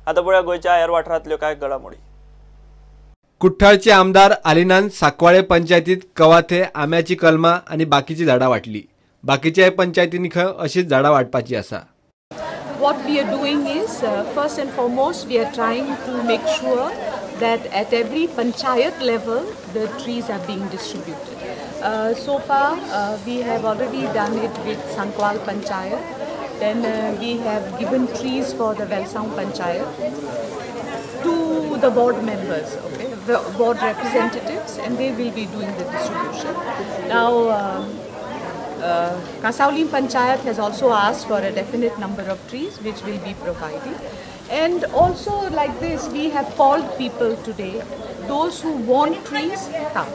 आता पळया गोयच्या हेर वाठारांतल्यो कांय घडामोडी। कुठ्ठाळचे आमदार आलिनान साकवाळे पंचायतीत कवाथे, आंब्याची कलमां आणि बाकीची झाडां वाटली। बाकीच्या पंचायतींनी खंय अशीच झाडां वाटपाची आसा। What we are doing is, first and foremost, we are trying to make sure that at every panchayat level, the trees are being distributed. So far, we have already done it with Sankwal Panchayat. Then we have given trees for the Velsaung Panchayat to the board members, okay, the board representatives, and they will be doing the distribution. Now, Kasauli Panchayat has also asked for a definite number of trees which will be provided. And also like this, we have called people today, those who want trees, come.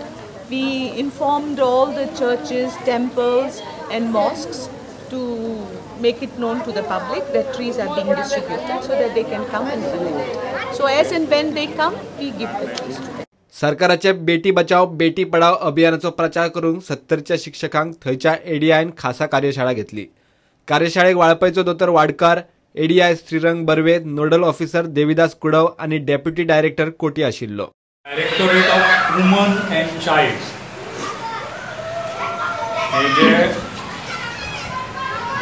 We informed all the churches, temples and mosques to make it known to the public that trees are being distributed so that they can come and collect. So as and when they come, we give the trees to them. सरकाराचे बेटी बचाव बेटी पढाव अभियानाचो प्रचार करून 70च्या शिक्षकांक थंयच्या एडीआयन खासा कार्यशाळा घेतली। कार्यशाळेक वाळपयचो दोतोर Wadkar, ADI Shrirang Barve, nodal officer Devidas Kudav आणि डेप्युटी डायरेक्टर कोटी आशिल्लो। Directorate of women and child हे जे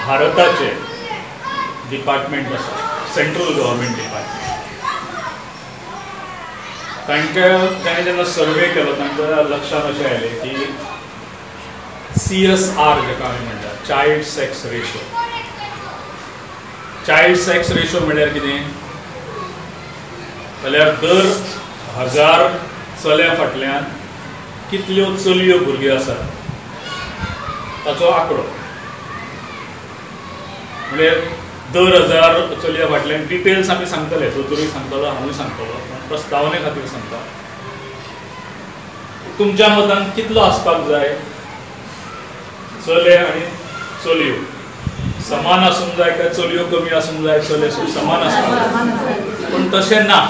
भारताचे डिपार्टमेंट आसा, सेंट्रल गव्हर्नमेंट डिपार्टमेंट, तांणे जेन्ना सर्वे केलो तांच्या लक्षात अशें आयलें की CSR जेका आमी म्हणटात, child sex ratio. Child sex ratio म्हळ्यार कितें जाल्यार दर 1000 चल्या फाटल्यान कितल्यो चलयो भुरग्यो आसात ताचो आंकडो। म्हणजे दर 1000 चलया फाटल्यान डिटेल्स आमी सांगतले, दोतोरूय सांगतलो, हांवूय सांगतलो, प्रस्तावने खातीर सांगता। तुमच्या मतान कितलो आसपाक जाय चले आनी चलयो? समान आसूंक जाय काय चलयो कमी आसूंक जाय, चले समान आसूंक जाय? पूण तशें ना।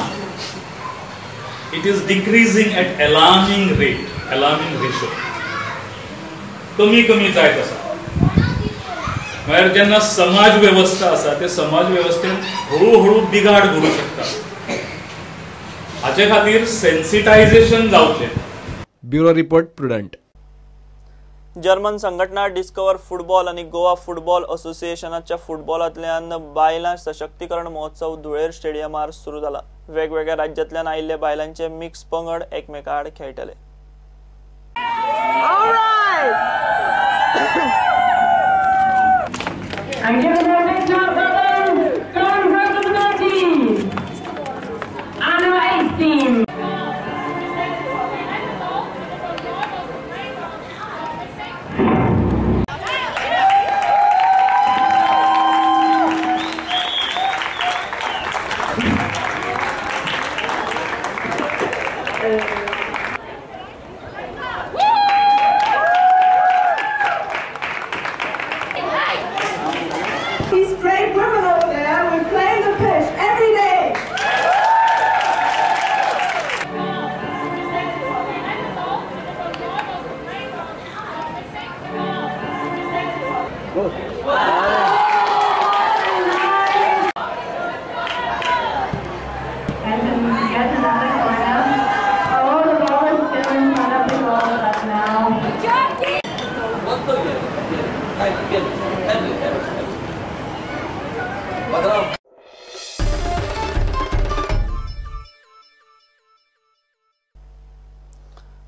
It is decreasing eight alarming rate, alarming ratio. कमी कमी जायत आसा। म्हळ्यार जेन्ना समाज वेवस्था आसा ते समाज वेवस्थेन हळू बिगाड घडूं शकता। हाचे खातीर सेन्सिटायझेशन जावचें। Bureau report prudent. जर्मन संघटना डिस्कवर फुटबॉल आणि गोवा फुटबॉल असोसिएशनाच्या फुटबॉलांतल्यान बायलां सशक्तीकरण महोत्सव धुळेर स्टेडियमार सुरू जाला। वेगवेगळ्या राज्यांतल्यान आयिल्ले बायलांचे मिक्स पंगड एकमेका आड खेळटले। These brave women over there will play the pitch every day.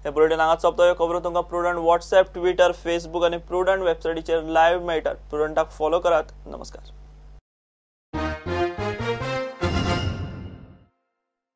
हे बुलेटिन हांगा सोंपता। ह्यो खबरो तुमकां प्रुडंट व्हॉट्सएप, ट्विटर, फेसबुक आणि प्रुडंट वेबसायटीचेर लायव्ह मेळटात। प्रुडंटाक फॉलो करात। नमस्कार।